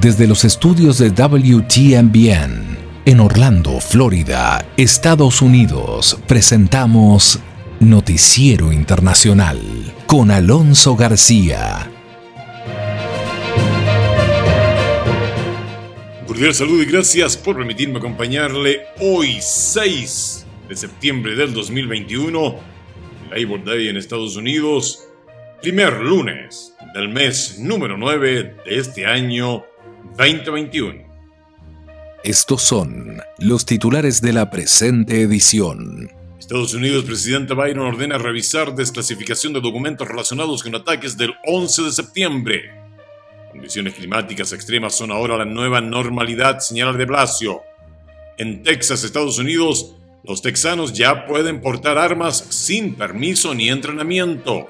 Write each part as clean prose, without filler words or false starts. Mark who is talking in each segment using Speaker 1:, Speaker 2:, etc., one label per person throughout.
Speaker 1: Desde los estudios de WTMBN en Orlando, Florida, Estados Unidos, presentamos Noticiero Internacional con Alonso García.
Speaker 2: Cordial saludo y gracias por permitirme acompañarle hoy, 6 de septiembre del 2021, Labor Day en Estados Unidos, primer lunes del mes número 9 de este año 2021.
Speaker 1: Estos son los titulares de la presente edición.
Speaker 2: Estados Unidos, presidente Biden ordena revisar desclasificación de documentos relacionados con ataques del 11 de septiembre. Condiciones climáticas extremas son ahora la nueva normalidad, señala de Blasio. En Texas, Estados Unidos, los texanos ya pueden portar armas sin permiso ni entrenamiento.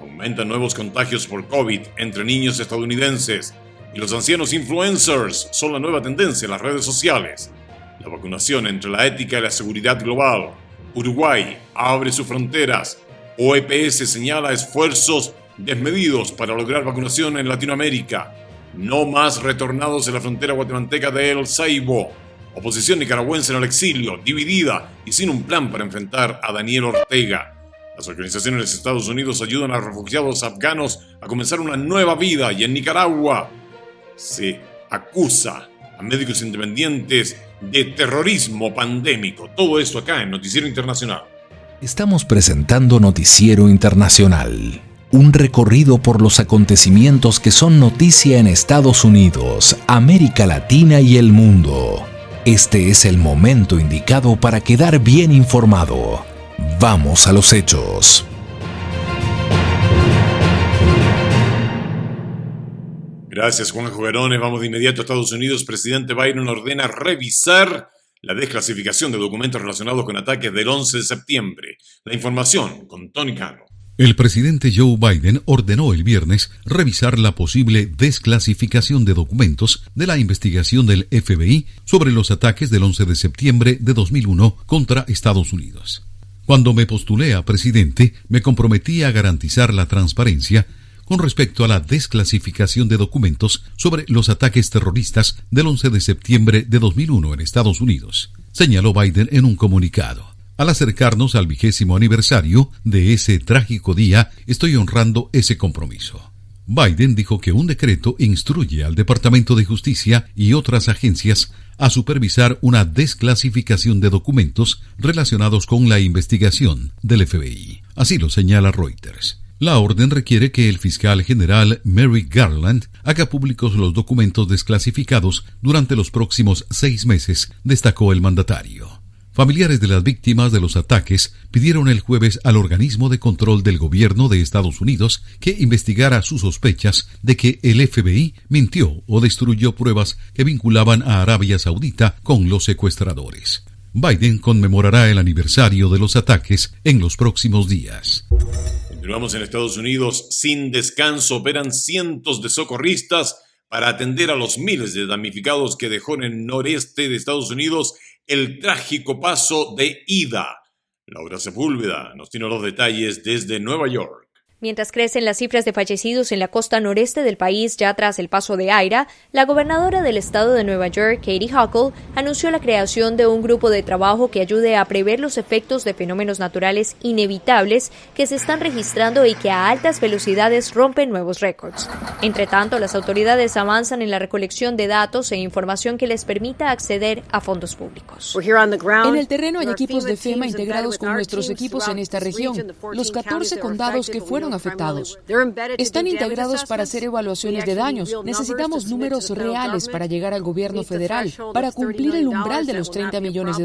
Speaker 2: Aumentan nuevos contagios por COVID entre niños estadounidenses y los ancianos influencers son la nueva tendencia en las redes sociales. La vacunación entre la ética y la seguridad global. Uruguay abre sus fronteras. OEPS señala esfuerzos desmedidos para lograr vacunación en Latinoamérica. No más retornados en la frontera guatemalteca de El Saibo. Oposición nicaragüense en el exilio, dividida y sin un plan para enfrentar a Daniel Ortega. Las organizaciones de Estados Unidos ayudan a refugiados afganos a comenzar una nueva vida y en Nicaragua se acusa a médicos independientes de terrorismo pandémico. Todo esto acá en Noticiero Internacional.
Speaker 1: Estamos presentando Noticiero Internacional. Un recorrido por los acontecimientos que son noticia en Estados Unidos, América Latina y el mundo. Este es el momento indicado para quedar bien informado. Vamos a los hechos.
Speaker 2: Gracias, Juanjo Verones. Vamos de inmediato a Estados Unidos. Presidente Biden ordena revisar la desclasificación de documentos relacionados con ataques del 11 de septiembre. La información con Tony Cano.
Speaker 3: El presidente Joe Biden ordenó el viernes revisar la posible desclasificación de documentos de la investigación del FBI sobre los ataques del 11 de septiembre de 2001 contra Estados Unidos. Cuando me postulé a presidente, me comprometí a garantizar la transparencia con respecto a la desclasificación de documentos sobre los ataques terroristas del 11 de septiembre de 2001 en Estados Unidos, señaló Biden en un comunicado. Al acercarnos al 20º aniversario de ese trágico día, estoy honrando ese compromiso. Biden dijo que un decreto instruye al Departamento de Justicia y otras agencias a supervisar una desclasificación de documentos relacionados con la investigación del FBI. Así lo señala Reuters. La orden requiere que el fiscal general Merrick Garland haga públicos los documentos desclasificados durante los próximos 6 meses, destacó el mandatario. Familiares de las víctimas de los ataques pidieron el jueves al organismo de control del gobierno de Estados Unidos que investigara sus sospechas de que el FBI mintió o destruyó pruebas que vinculaban a Arabia Saudita con los secuestradores. Biden conmemorará el aniversario de los ataques en los próximos días.
Speaker 2: Continuamos en Estados Unidos. Sin descanso operan cientos de socorristas para atender a los miles de damnificados que dejó en el noreste de Estados Unidos el trágico paso de Ida. Laura Sepúlveda nos tiene los detalles desde Nueva York.
Speaker 4: Mientras crecen las cifras de fallecidos en la costa noreste del país ya tras el paso de Ida, la gobernadora del estado de Nueva York, Katie Hochul, anunció la creación de un grupo de trabajo que ayude a prever los efectos de fenómenos naturales inevitables que se están registrando y que a altas velocidades rompen nuevos récords. Entre tanto, las autoridades avanzan en la recolección de datos e información que les permita acceder a fondos públicos.
Speaker 5: En el terreno hay equipos de FEMA integrados con nuestros equipos en esta región, los 14 condados que fueron afectados. Están integrados para hacer evaluaciones de daños. Necesitamos números reales para llegar al gobierno federal, para cumplir el umbral de los $30 millones.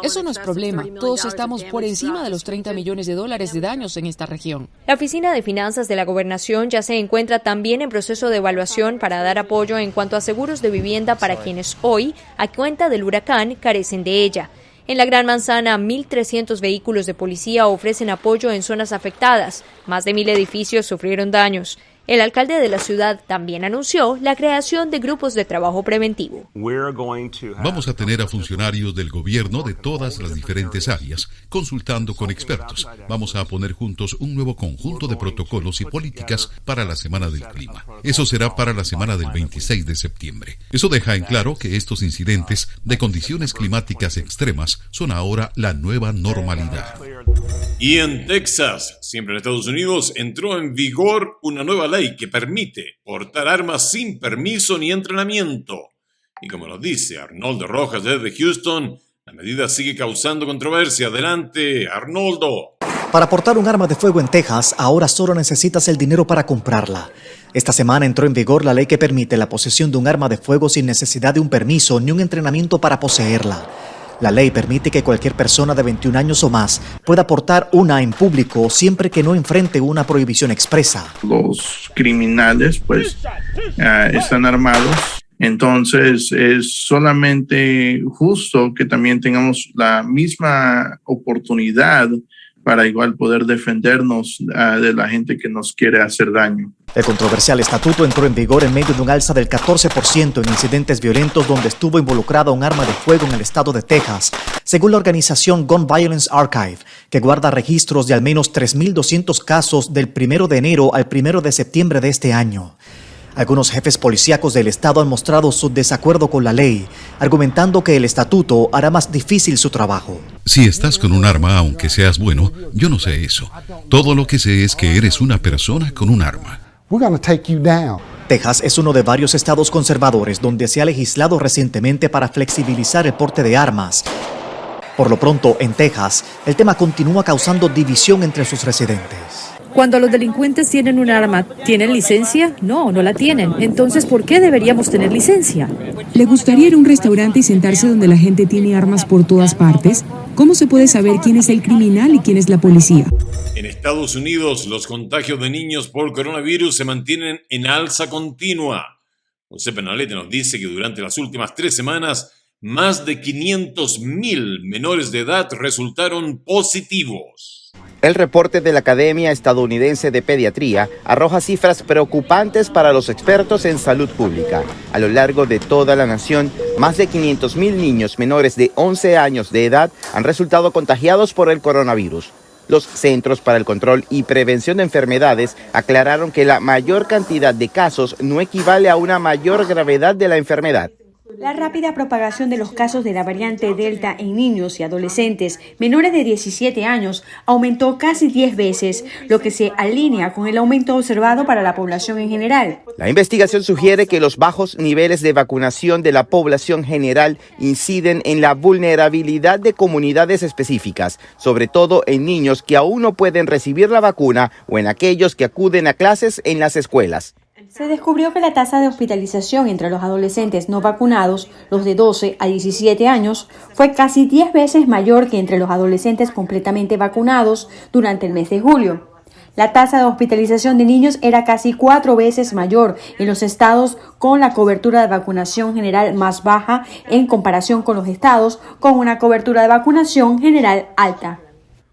Speaker 5: Eso no es problema. Todos estamos por encima de los $30 millones de daños en esta región.
Speaker 4: La Oficina de Finanzas de la Gobernación ya se encuentra también en proceso de evaluación para dar apoyo en cuanto a seguros de vivienda para quienes hoy, a cuenta del huracán, carecen de ella. En la Gran Manzana, 1.300 vehículos de policía ofrecen apoyo en zonas afectadas. Más de 1.000 edificios sufrieron daños. El alcalde de la ciudad también anunció la creación de grupos de trabajo preventivo.
Speaker 3: Vamos a tener a funcionarios del gobierno de todas las diferentes áreas, consultando con expertos. Vamos a poner juntos un nuevo conjunto de protocolos y políticas para la Semana del Clima. Eso será para la semana del 26 de septiembre. Eso deja en claro que estos incidentes de condiciones climáticas extremas son ahora la nueva normalidad.
Speaker 2: Y en Texas, siempre en Estados Unidos, entró en vigor una nueva ley que permite portar armas sin permiso ni entrenamiento. Y como nos dice Arnoldo Rojas desde Houston, la medida sigue causando controversia. Adelante, Arnoldo.
Speaker 6: Para portar un arma de fuego en Texas, ahora solo necesitas el dinero para comprarla. Esta semana entró en vigor la ley que permite la posesión de un arma de fuego sin necesidad de un permiso ni un entrenamiento para poseerla. La ley permite que cualquier persona de 21 años o más pueda portar una en público siempre que no enfrente una prohibición expresa.
Speaker 7: Los criminales están armados, entonces es solamente justo que también tengamos la misma oportunidad para igual poder defendernos de la gente que nos quiere hacer daño.
Speaker 6: El controversial estatuto entró en vigor en medio de un alza del 14% en incidentes violentos donde estuvo involucrada un arma de fuego en el estado de Texas, según la organización Gun Violence Archive, que guarda registros de al menos 3.200 casos del 1 de enero al 1 de septiembre de este año. Algunos jefes policíacos del estado han mostrado su desacuerdo con la ley, argumentando que el estatuto hará más difícil su trabajo.
Speaker 3: Si estás con un arma, aunque seas bueno, yo no sé eso. Todo lo que sé es que eres una persona con un arma.
Speaker 6: Texas es uno de varios estados conservadores donde se ha legislado recientemente para flexibilizar el porte de armas. Por lo pronto, en Texas, el tema continúa causando división entre sus residentes.
Speaker 8: Cuando los delincuentes tienen un arma, ¿tienen licencia? No, no la tienen. Entonces, ¿por qué deberíamos tener licencia?
Speaker 9: ¿Le gustaría ir a un restaurante y sentarse donde la gente tiene armas por todas partes? ¿Cómo se puede saber quién es el criminal y quién es la policía?
Speaker 2: En Estados Unidos, los contagios de niños por coronavirus se mantienen en alza continua. José Penalete nos dice que durante las últimas 3 semanas, más de 500,000 menores de edad resultaron positivos.
Speaker 10: El reporte de la Academia Estadounidense de Pediatría arroja cifras preocupantes para los expertos en salud pública. A lo largo de toda la nación, más de 500,000 niños menores de 11 años de edad han resultado contagiados por el coronavirus. Los Centros para el Control y Prevención de Enfermedades aclararon que la mayor cantidad de casos no equivale a una mayor gravedad de la enfermedad.
Speaker 11: La rápida propagación de los casos de la variante Delta en niños y adolescentes menores de 17 años aumentó casi 10 veces, lo que se alinea con el aumento observado para la población en general.
Speaker 10: La investigación sugiere que los bajos niveles de vacunación de la población general inciden en la vulnerabilidad de comunidades específicas, sobre todo en niños que aún no pueden recibir la vacuna o en aquellos que acuden a clases en las escuelas.
Speaker 11: Se descubrió que la tasa de hospitalización entre los adolescentes no vacunados, los de 12 a 17 años, fue casi 10 veces mayor que entre los adolescentes completamente vacunados durante el mes de julio. La tasa de hospitalización de niños era casi 4 veces mayor en los estados con la cobertura de vacunación general más baja en comparación con los estados con una cobertura de vacunación general alta.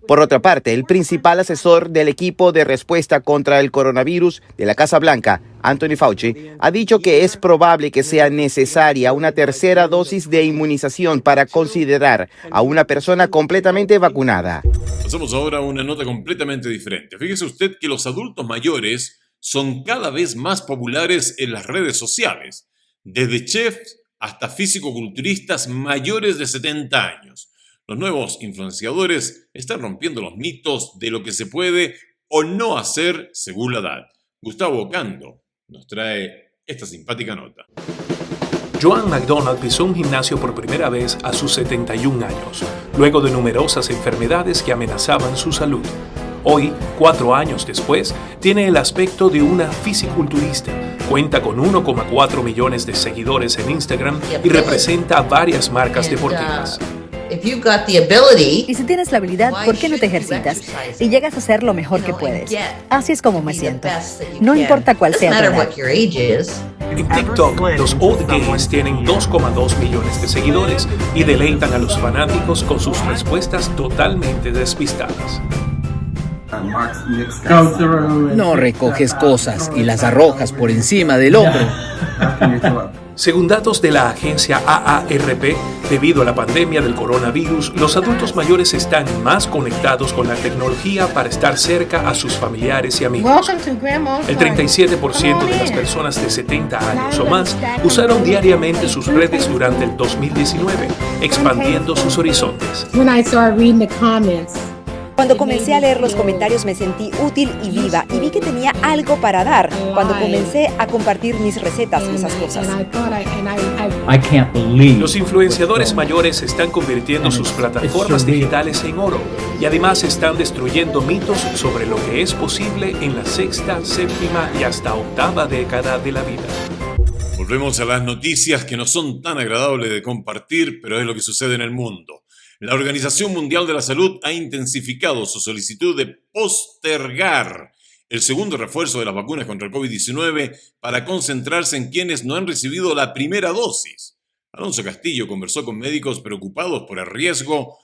Speaker 10: Por otra parte, el principal asesor del equipo de respuesta contra el coronavirus de la Casa Blanca, Anthony Fauci, ha dicho que es probable que sea necesaria una tercera dosis de inmunización para considerar a una persona completamente vacunada.
Speaker 2: Pasamos ahora a una nota completamente diferente. Fíjese usted que los adultos mayores son cada vez más populares en las redes sociales, desde chefs hasta físico-culturistas mayores de 70 años. Los nuevos influenciadores están rompiendo los mitos de lo que se puede o no hacer según la edad. Gustavo Ocando nos trae esta simpática nota.
Speaker 12: Joan McDonald pisó un gimnasio por primera vez a sus 71 años, luego de numerosas enfermedades que amenazaban su salud. Hoy, 4 años después, tiene el aspecto de una fisiculturista, cuenta con 1,4 millones de seguidores en Instagram y representa a varias marcas deportivas.
Speaker 13: Y si tienes la habilidad, ¿por qué no te ejercitas? Y llegas a hacer lo mejor que puedes. Así es como me siento. No importa cuál sea tu edad.
Speaker 12: En TikTok, los Old Gays tienen 2,2 millones de seguidores y deleitan a los fanáticos con sus respuestas totalmente despistadas.
Speaker 14: No recoges cosas y las arrojas por encima del hombro.
Speaker 12: Según datos de la agencia AARP, debido a la pandemia del coronavirus, los adultos mayores están más conectados con la tecnología para estar cerca a sus familiares y amigos. El 37% de las personas de 70 años o más usaron diariamente sus redes durante el 2019, expandiendo sus horizontes.
Speaker 13: Cuando comencé a leer los comentarios me sentí útil y viva y vi que tenía algo para dar cuando comencé a compartir mis recetas y esas cosas.
Speaker 12: Los influenciadores mayores están convirtiendo sus plataformas digitales en oro y además están destruyendo mitos sobre lo que es posible en la sexta, séptima y hasta octava década de la vida.
Speaker 2: Volvemos a las noticias que no son tan agradables de compartir, pero es lo que sucede en el mundo. La Organización Mundial de la Salud ha intensificado su solicitud de postergar el segundo refuerzo de las vacunas contra el COVID-19 para concentrarse en quienes no han recibido la primera dosis. Alonso Castillo conversó con médicos preocupados por el riesgo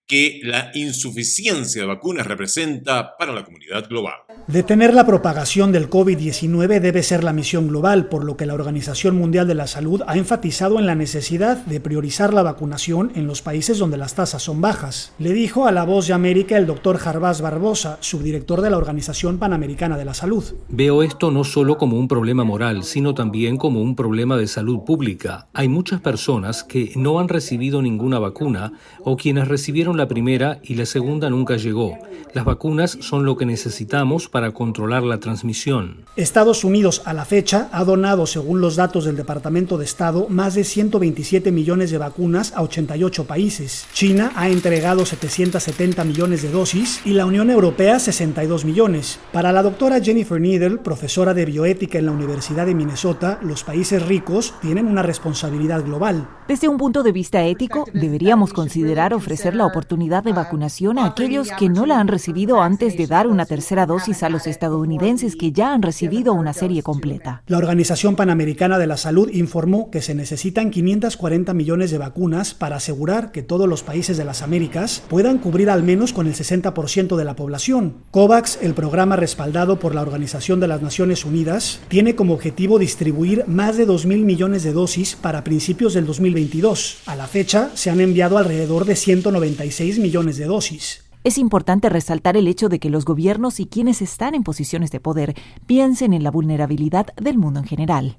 Speaker 2: que la insuficiencia de vacunas representa para la comunidad global.
Speaker 15: Detener la propagación del COVID-19 debe ser la misión global, por lo que la Organización Mundial de la Salud ha enfatizado en la necesidad de priorizar la vacunación en los países donde las tasas son bajas. Le dijo a La Voz de América el doctor Jarbas Barbosa, subdirector de la Organización Panamericana de la Salud.
Speaker 16: Veo esto no solo como un problema moral, sino también como un problema de salud pública. Hay muchas personas que no han recibido ninguna vacuna o quienes recibieron la primera y la segunda nunca llegó. Las vacunas son lo que necesitamos para controlar la transmisión.
Speaker 15: Estados Unidos, a la fecha, ha donado, según los datos del Departamento de Estado, más de 127 millones de vacunas a 88 países. China ha entregado 770 millones de dosis y la Unión Europea 62 millones. Para la doctora Jennifer Needle, profesora de bioética en la Universidad de Minnesota, los países ricos tienen una responsabilidad global.
Speaker 17: Desde un punto de vista ético, deberíamos considerar ofrecer la oportunidad de vacunación a aquellos que no la han recibido antes de dar una tercera dosis a los estadounidenses que ya han recibido una serie completa.
Speaker 15: La Organización Panamericana de la Salud informó que se necesitan 540 millones de vacunas para asegurar que todos los países de las Américas puedan cubrir al menos con el 60% de la población. COVAX, el programa respaldado por la Organización de las Naciones Unidas, tiene como objetivo distribuir más de 2.000 millones de dosis para principios del 2022. A la fecha, se han enviado alrededor de 196 millones de dosis.
Speaker 17: Es importante resaltar el hecho de que los gobiernos y quienes están en posiciones de poder piensen en la vulnerabilidad del mundo en general.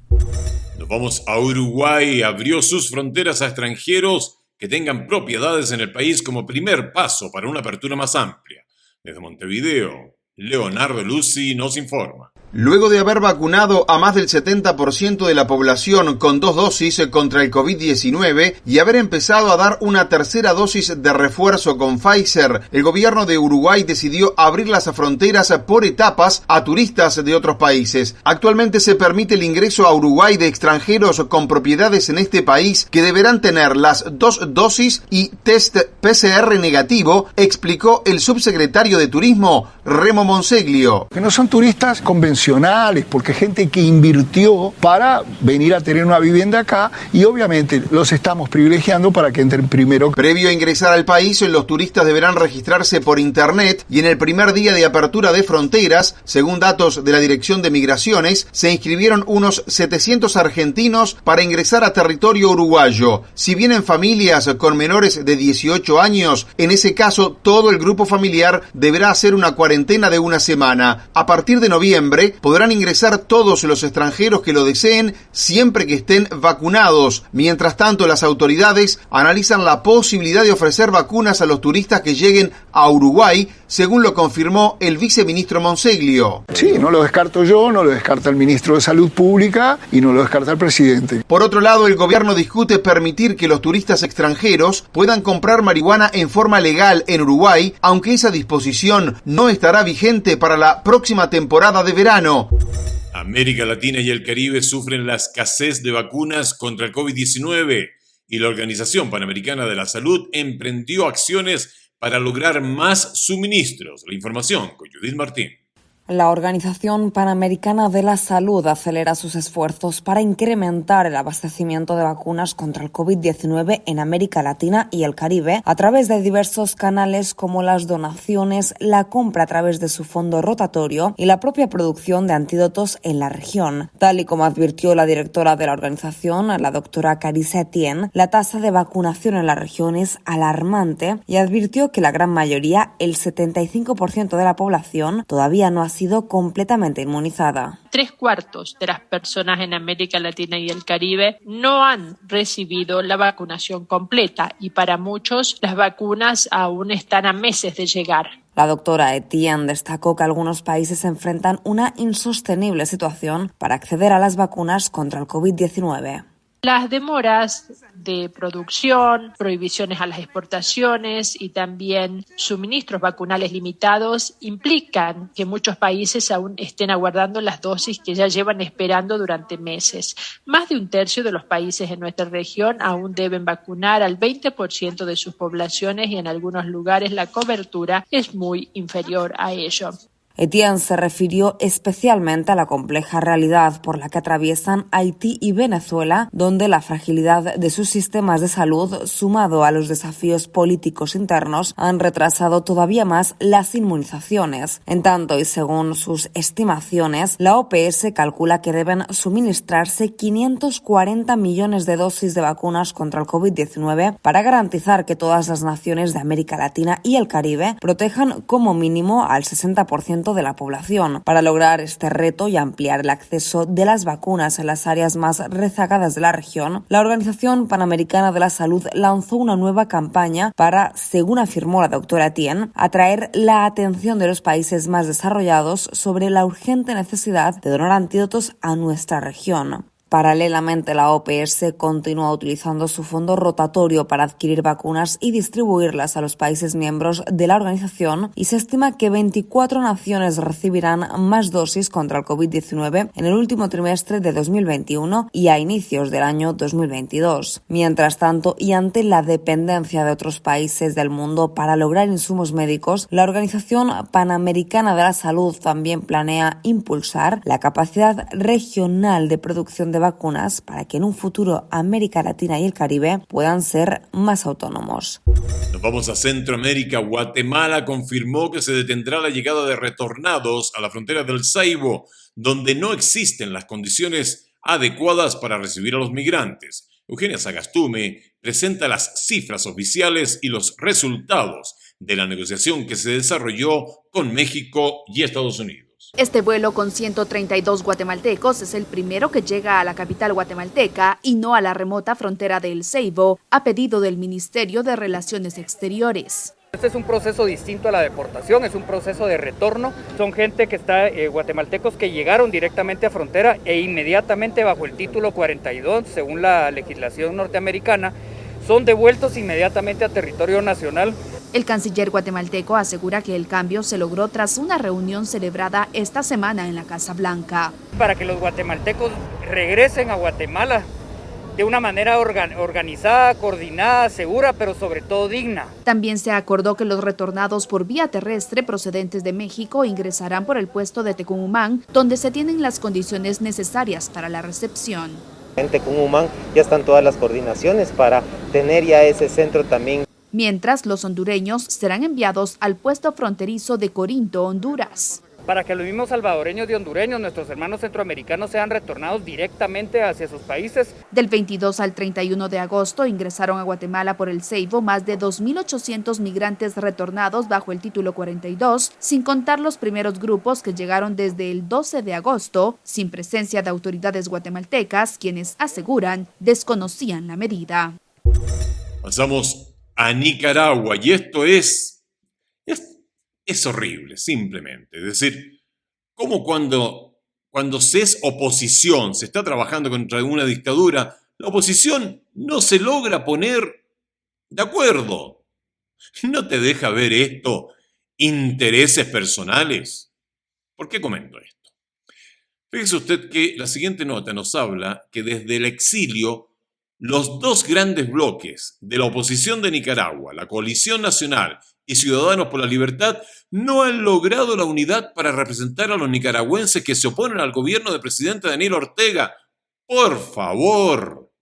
Speaker 2: Nos vamos a Uruguay. Abrió sus fronteras a extranjeros que tengan propiedades en el país como primer paso para una apertura más amplia. Desde Montevideo, Leonardo Lucy nos informa.
Speaker 18: Luego de haber vacunado a más del 70% de la población con 2 dosis contra el COVID-19 y haber empezado a dar una tercera dosis de refuerzo con Pfizer, el gobierno de Uruguay decidió abrir las fronteras por etapas a turistas de otros países. Actualmente se permite el ingreso a Uruguay de extranjeros con propiedades en este país que deberán tener las 2 dosis y test PCR negativo, explicó el subsecretario de Turismo, Remo Monseglio.
Speaker 19: Que no son turistas convencionales, porque gente que invirtió para venir a tener una vivienda acá y obviamente los estamos privilegiando para que entren primero.
Speaker 18: Previo a ingresar al país, los turistas deberán registrarse por internet y en el primer día de apertura de fronteras, según datos de la Dirección de Migraciones, se inscribieron unos 700 argentinos para ingresar a territorio uruguayo. Si vienen familias con menores de 18 años, en ese caso todo el grupo familiar deberá hacer una cuarentena de una semana. A partir de noviembre, podrán ingresar todos los extranjeros que lo deseen siempre que estén vacunados. Mientras tanto, las autoridades analizan la posibilidad de ofrecer vacunas a los turistas que lleguen a Uruguay, según lo confirmó el viceministro Monseglio.
Speaker 19: Sí, no lo descarto yo, no lo descarta el ministro de Salud Pública y no lo descarta el presidente.
Speaker 18: Por otro lado, el gobierno discute permitir que los turistas extranjeros puedan comprar marihuana en forma legal en Uruguay, aunque esa disposición no estará vigente para la próxima temporada de verano.
Speaker 2: América Latina y el Caribe sufren la escasez de vacunas contra el COVID-19 y la Organización Panamericana de la Salud emprendió acciones para lograr más suministros. La información con Judith Martín.
Speaker 20: La Organización Panamericana de la Salud acelera sus esfuerzos para incrementar el abastecimiento de vacunas contra el COVID-19 en América Latina y el Caribe a través de diversos canales como las donaciones, la compra a través de su fondo rotatorio y la propia producción de antídotos en la región. Tal y como advirtió la directora de la organización, la doctora Carissa Etienne, la tasa de vacunación en la región es alarmante y advirtió que la gran mayoría, el 75% de la población, todavía no ha sido completamente inmunizada.
Speaker 21: 3/4 de las personas en América Latina y el Caribe no han recibido la vacunación completa y para muchos las vacunas aún están a meses de llegar.
Speaker 20: La doctora Etienne destacó que algunos países enfrentan una insostenible situación para acceder a las vacunas contra el COVID-19.
Speaker 21: Las demoras de producción, prohibiciones a las exportaciones y también suministros vacunales limitados implican que muchos países aún estén aguardando las dosis que ya llevan esperando durante meses. Más de un tercio de los países en nuestra región aún deben vacunar al 20% de sus poblaciones y en algunos lugares la cobertura es muy inferior a ello.
Speaker 20: Etienne se refirió especialmente a la compleja realidad por la que atraviesan Haití y Venezuela, donde la fragilidad de sus sistemas de salud, sumado a los desafíos políticos internos, han retrasado todavía más las inmunizaciones. En tanto, y según sus estimaciones, la OPS calcula que deben suministrarse 540 millones de dosis de vacunas contra el COVID-19 para garantizar que todas las naciones de América Latina y el Caribe protejan como mínimo al 60% de la población. Para lograr este reto y ampliar el acceso de las vacunas en las áreas más rezagadas de la región, la Organización Panamericana de la Salud lanzó una nueva campaña para, según afirmó la doctora Etienne, atraer la atención de los países más desarrollados sobre la urgente necesidad de donar antídotos a nuestra región. Paralelamente, la OPS continúa utilizando su fondo rotatorio para adquirir vacunas y distribuirlas a los países miembros de la organización y se estima que 24 naciones recibirán más dosis contra el COVID-19 en el último trimestre de 2021 y a inicios del año 2022. Mientras tanto, y ante la dependencia de otros países del mundo para lograr insumos médicos, la Organización Panamericana de la Salud también planea impulsar la capacidad regional de producción de vacunas para que en un futuro América Latina y el Caribe puedan ser más autónomos.
Speaker 2: Nos vamos a Centroamérica. Guatemala confirmó que se detendrá la llegada de retornados a la frontera del Seibo, donde no existen las condiciones adecuadas para recibir a los migrantes. Eugenia Sagastume presenta las cifras oficiales y los resultados de la negociación que se desarrolló con México y Estados Unidos.
Speaker 22: Este vuelo con 132 guatemaltecos es el primero que llega a la capital guatemalteca y no a la remota frontera de El Seibo, a pedido del Ministerio de Relaciones Exteriores.
Speaker 23: Este es un proceso distinto a la deportación, es un proceso de retorno. Son gente que está, guatemaltecos que llegaron directamente a frontera e inmediatamente bajo el título 42, según la legislación norteamericana, son devueltos inmediatamente a territorio nacional.
Speaker 22: El canciller guatemalteco asegura que el cambio se logró tras una reunión celebrada esta semana en la Casa Blanca.
Speaker 23: Para que los guatemaltecos regresen a Guatemala de una manera organizada, coordinada, segura, pero sobre todo digna.
Speaker 22: También se acordó que los retornados por vía terrestre procedentes de México ingresarán por el puesto de Tecumumán, donde se tienen las condiciones necesarias para la recepción.
Speaker 24: En Tecumumán ya están todas las coordinaciones para tener ya ese centro también.
Speaker 22: Mientras, los hondureños serán enviados al puesto fronterizo de Corinto, Honduras.
Speaker 23: Para que los mismos salvadoreños y hondureños, nuestros hermanos centroamericanos, sean retornados directamente hacia sus países.
Speaker 22: Del 22 al 31 de agosto ingresaron a Guatemala por el Seibo más de 2.800 migrantes retornados bajo el título 42, sin contar los primeros grupos que llegaron desde el 12 de agosto, sin presencia de autoridades guatemaltecas, quienes aseguran desconocían la medida.
Speaker 2: Pasamos a Nicaragua y esto es horrible, simplemente. Es decir, como cuando se es oposición, se está trabajando contra una dictadura, la oposición no se logra poner de acuerdo. ¿No te deja ver esto intereses personales? ¿Por qué comento esto? Fíjese usted que la siguiente nota nos habla que desde el exilio los dos grandes bloques de la oposición de Nicaragua, la Coalición Nacional y Ciudadanos por la Libertad no han logrado la unidad para representar a los nicaragüenses que se oponen al gobierno del presidente Daniel Ortega. ¡Por favor!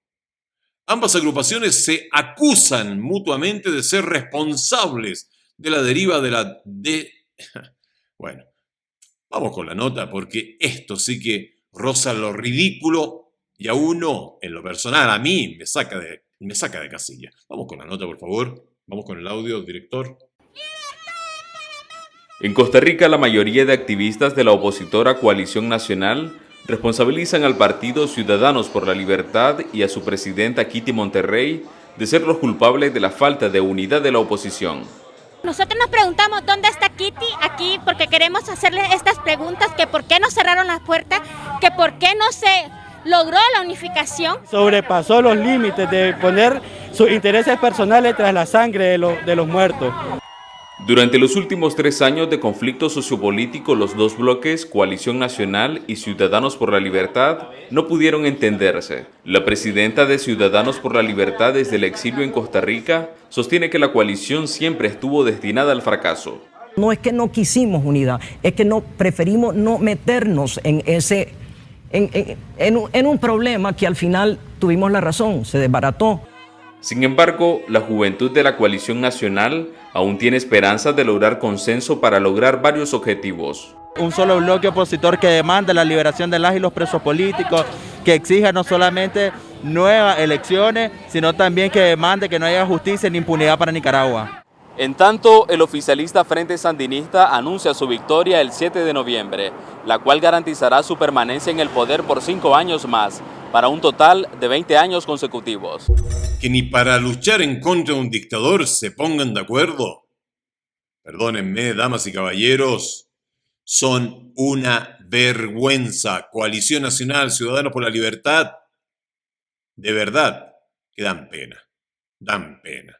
Speaker 2: Ambas agrupaciones se acusan mutuamente de ser responsables de la deriva Bueno, vamos con la nota porque esto sí que roza lo ridículo y a uno, en lo personal, a mí me saca de casilla. Vamos con la nota, por favor. Vamos con el audio, director.
Speaker 1: En Costa Rica, la mayoría de activistas de la opositora Coalición Nacional responsabilizan al partido Ciudadanos por la Libertad y a su presidenta Kitty Monterrey de ser los culpables de la falta de unidad de la oposición.
Speaker 4: Nosotros nos preguntamos dónde está Kitty aquí porque queremos hacerle estas preguntas, que por qué no cerraron las puertas, que por qué no se logró la unificación.
Speaker 5: Sobrepasó los límites de poner sus intereses personales tras la sangre de los muertos.
Speaker 1: Durante los últimos 3 años de conflicto sociopolítico, los dos bloques, Coalición Nacional y Ciudadanos por la Libertad, no pudieron entenderse. La presidenta de Ciudadanos por la Libertad desde el exilio en Costa Rica sostiene que la coalición siempre estuvo destinada al fracaso.
Speaker 7: No es que no quisimos unidad, es que preferimos no meternos en un problema que al final tuvimos la razón, se desbarató.
Speaker 1: Sin embargo, la juventud de la Coalición Nacional aún tiene esperanzas de lograr consenso para lograr varios objetivos.
Speaker 5: Un solo bloque opositor que demanda la liberación de las y los presos políticos, que exija no solamente nuevas elecciones, sino también que demande que no haya justicia ni impunidad para Nicaragua.
Speaker 1: En tanto, el oficialista Frente Sandinista anuncia su victoria el 7 de noviembre, la cual garantizará su permanencia en el poder por 5 años más, para un total de 20 años consecutivos.
Speaker 2: Que ni para luchar en contra de un dictador se pongan de acuerdo. Perdónenme, damas y caballeros, son una vergüenza. Coalición Nacional, Ciudadanos por la Libertad, de verdad que dan pena, dan pena.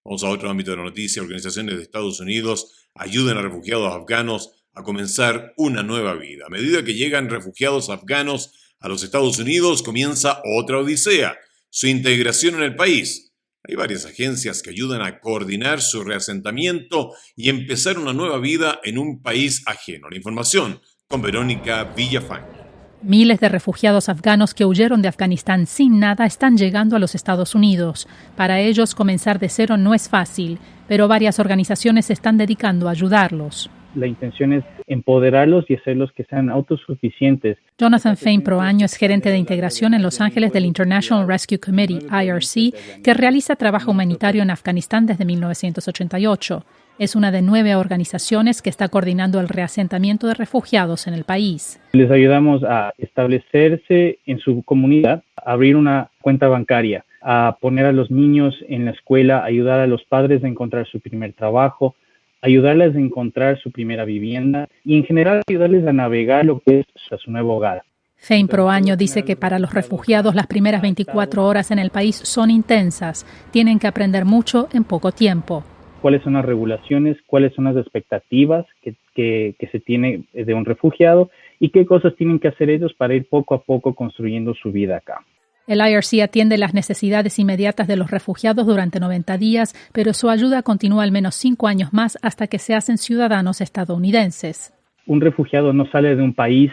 Speaker 2: Vamos a otro ámbito de la noticia. Organizaciones de Estados Unidos ayudan a refugiados afganos a comenzar una nueva vida. A medida que llegan refugiados afganos a los Estados Unidos, comienza otra odisea, su integración en el país. Hay varias agencias que ayudan a coordinar su reasentamiento y empezar una nueva vida en un país ajeno. La información con Verónica Villafañe.
Speaker 25: Miles de refugiados afganos que huyeron de Afganistán sin nada están llegando a los Estados Unidos. Para ellos, comenzar de cero no es fácil, pero varias organizaciones se están dedicando a ayudarlos.
Speaker 26: La intención es empoderarlos y hacerlos que sean autosuficientes.
Speaker 25: Jonathan Fain Proaño es gerente de integración en Los Ángeles del International Rescue Committee, IRC, que realiza trabajo humanitario en Afganistán desde 1988. Es una de 9 organizaciones que está coordinando el reasentamiento de refugiados en el país.
Speaker 26: Les ayudamos a establecerse en su comunidad, a abrir una cuenta bancaria, a poner a los niños en la escuela, ayudar a los padres a encontrar su primer trabajo, ayudarles a encontrar su primera vivienda y en general ayudarles a navegar lo que es su nuevo hogar.
Speaker 25: Fain Proaño dice que para los refugiados las primeras 24 horas en el país son intensas. Tienen que aprender mucho en poco tiempo.
Speaker 26: Cuáles son las regulaciones, cuáles son las expectativas que se tiene de un refugiado y qué cosas tienen que hacer ellos para ir poco a poco construyendo su vida acá.
Speaker 25: El IRC atiende las necesidades inmediatas de los refugiados durante 90 días, pero su ayuda continúa al menos 5 años más hasta que se hacen ciudadanos estadounidenses.
Speaker 26: Un refugiado no sale de un país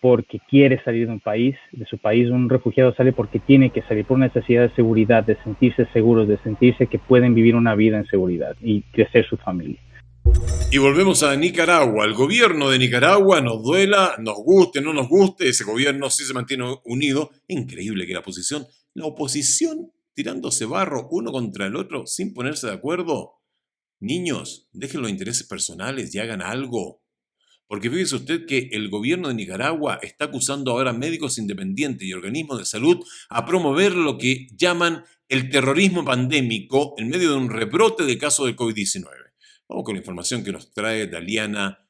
Speaker 26: porque quiere salir de su país. Un refugiado sale porque tiene que salir por una necesidad de seguridad, de sentirse seguros, de sentirse que pueden vivir una vida en seguridad y crecer su familia.
Speaker 2: Y volvemos a Nicaragua. El gobierno de Nicaragua, nos duela, nos guste, no nos guste, ese gobierno sí se mantiene unido. Increíble que la oposición tirándose barro uno contra el otro sin ponerse de acuerdo. Niños, dejen los intereses personales y hagan algo. Porque fíjese usted que el gobierno de Nicaragua está acusando ahora a médicos independientes y organismos de salud a promover lo que llaman el terrorismo pandémico en medio de un rebrote de casos de COVID-19. Vamos con la información que nos trae Daliana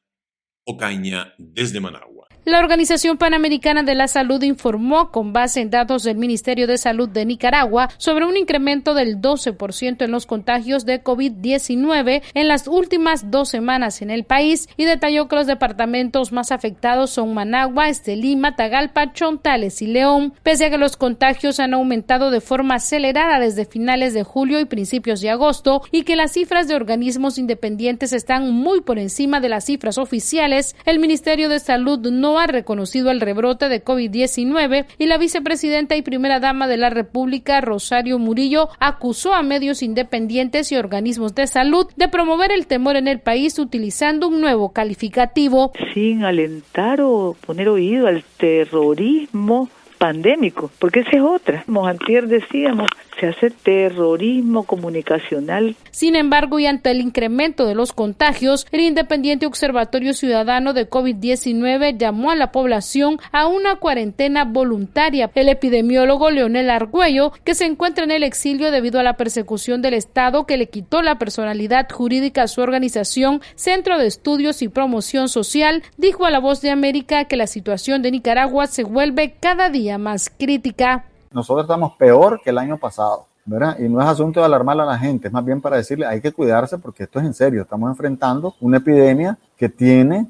Speaker 2: Ocaña desde Managua.
Speaker 3: La Organización Panamericana de la Salud informó, con base en datos del Ministerio de Salud de Nicaragua, sobre un incremento del 12% en los contagios de COVID-19 en las últimas 2 semanas en el país y detalló que los departamentos más afectados son Managua, Estelí, Matagalpa, Chontales y León, pese a que los contagios han aumentado de forma acelerada desde finales de julio y principios de agosto y que las cifras de organismos independientes están muy por encima de las cifras oficiales. El Ministerio de Salud no ha reconocido el rebrote de COVID-19 y la vicepresidenta y primera dama de la República, Rosario Murillo, acusó a medios independientes y organismos de salud de promover el temor en el país utilizando un nuevo calificativo.
Speaker 6: Sin alentar o poner oído al terrorismo pandémico, porque esa es otra. Antier decíamos, se hace terrorismo comunicacional.
Speaker 3: Sin embargo, y ante el incremento de los contagios, el Independiente Observatorio Ciudadano de COVID-19 llamó a la población a una cuarentena voluntaria. El epidemiólogo Leonel Argüello, que se encuentra en el exilio debido a la persecución del Estado que le quitó la personalidad jurídica a su organización, Centro de Estudios y Promoción Social, dijo a La Voz de América que la situación de Nicaragua se vuelve cada día más crítica.
Speaker 8: Nosotros estamos peor que el año pasado, ¿verdad? Y no es asunto de alarmar a la gente, es más bien para decirle hay que cuidarse porque esto es en serio. Estamos enfrentando una epidemia que tiene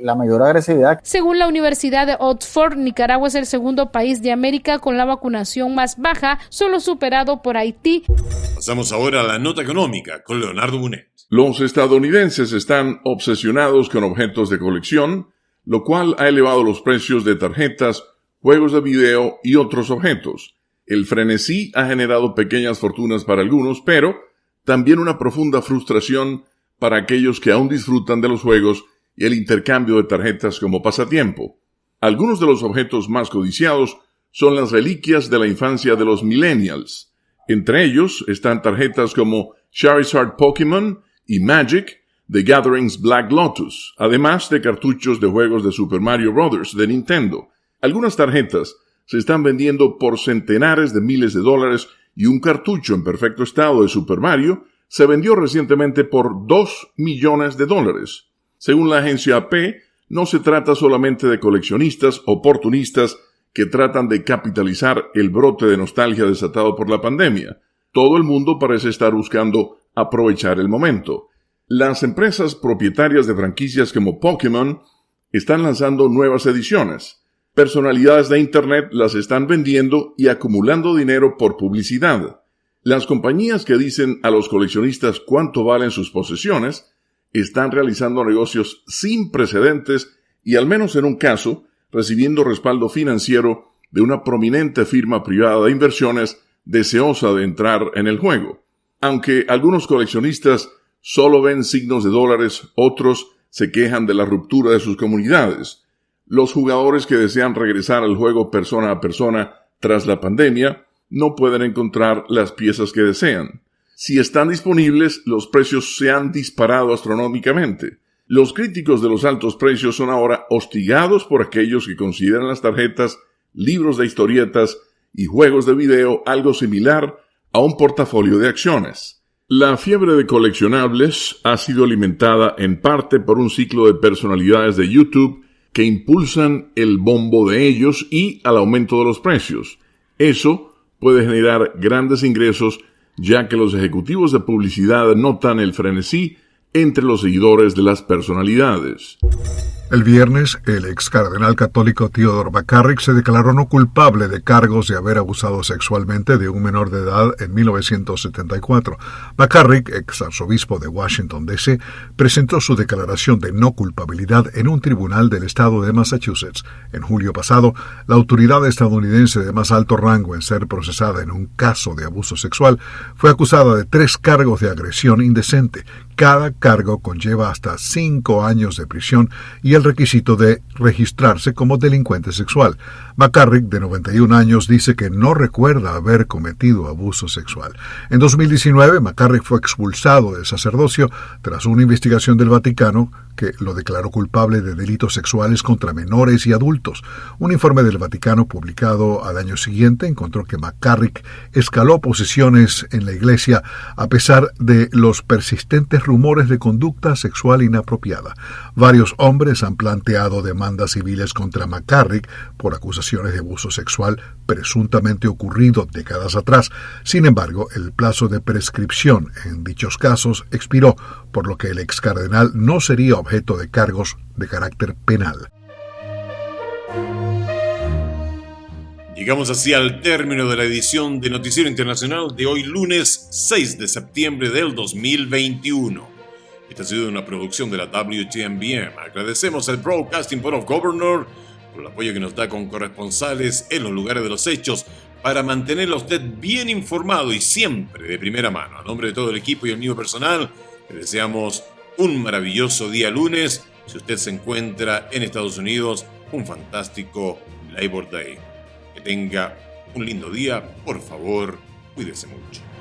Speaker 8: la mayor agresividad.
Speaker 3: Según la Universidad de Oxford, Nicaragua es el segundo país de América con la vacunación más baja, solo superado por Haití.
Speaker 2: Pasamos ahora a la nota económica con Leonardo Bonet.
Speaker 9: Los estadounidenses están obsesionados con objetos de colección, lo cual ha elevado los precios de tarjetas, juegos de video y otros objetos. El frenesí ha generado pequeñas fortunas para algunos, pero también una profunda frustración para aquellos que aún disfrutan de los juegos y el intercambio de tarjetas como pasatiempo. Algunos de los objetos más codiciados son las reliquias de la infancia de los millennials. Entre ellos están tarjetas como Charizard Pokémon y Magic, The Gathering's Black Lotus, además de cartuchos de juegos de Super Mario Bros. De Nintendo. Algunas tarjetas se están vendiendo por centenares de miles de dólares y un cartucho en perfecto estado de Super Mario se vendió recientemente por $2 millones. Según la agencia AP, no se trata solamente de coleccionistas oportunistas que tratan de capitalizar el brote de nostalgia desatado por la pandemia. Todo el mundo parece estar buscando aprovechar el momento. Las empresas propietarias de franquicias como Pokémon están lanzando nuevas ediciones. Personalidades de Internet las están vendiendo y acumulando dinero por publicidad. Las compañías que dicen a los coleccionistas cuánto valen sus posesiones están realizando negocios sin precedentes y, al menos en un caso, recibiendo respaldo financiero de una prominente firma privada de inversiones deseosa de entrar en el juego. Aunque algunos coleccionistas solo ven signos de dólares, otros se quejan de la ruptura de sus comunidades. Los jugadores que desean regresar al juego persona a persona tras la pandemia no pueden encontrar las piezas que desean. Si están disponibles, los precios se han disparado astronómicamente. Los críticos de los altos precios son ahora hostigados por aquellos que consideran las tarjetas, libros de historietas y juegos de video algo similar a un portafolio de acciones. La fiebre de coleccionables ha sido alimentada en parte por un ciclo de personalidades de YouTube que impulsan el bombo de ellos y al aumento de los precios. Eso puede generar grandes ingresos, ya que los ejecutivos de publicidad notan el frenesí entre los seguidores de las personalidades.
Speaker 10: El viernes, el ex cardenal católico Theodore McCarrick se declaró no culpable de cargos de haber abusado sexualmente de un menor de edad en 1974. McCarrick, ex arzobispo de Washington, D.C., presentó su declaración de no culpabilidad en un tribunal del estado de Massachusetts. En julio pasado, la autoridad estadounidense de más alto rango en ser procesada en un caso de abuso sexual fue acusada de 3 cargos de agresión indecente. Cada cargo conlleva hasta 5 años de prisión y el requisito de registrarse como delincuente sexual. McCarrick, de 91 años, dice que no recuerda haber cometido abuso sexual. En 2019, McCarrick fue expulsado del sacerdocio tras una investigación del Vaticano que lo declaró culpable de delitos sexuales contra menores y adultos. Un informe del Vaticano publicado al año siguiente encontró que McCarrick escaló posiciones en la Iglesia a pesar de los persistentes rumores de conducta sexual inapropiada. Varios hombres han planteado demandas demandas civiles contra McCarrick por acusaciones de abuso sexual presuntamente ocurrido décadas atrás. Sin embargo, el plazo de prescripción en dichos casos expiró, por lo que el ex cardenal no sería objeto de cargos de carácter penal.
Speaker 2: Llegamos así al término de la edición de Noticiero Internacional de hoy lunes 6 de septiembre del 2021. Esta ha sido una producción de la WTMBM. Agradecemos al Broadcasting Board of Governors por el apoyo que nos da con corresponsales en los lugares de los hechos para mantenerlo a usted bien informado y siempre de primera mano. A nombre de todo el equipo y el mío personal, le deseamos un maravilloso día lunes. Si usted se encuentra en Estados Unidos, un fantástico Labor Day. Que tenga un lindo día, por favor, cuídese mucho.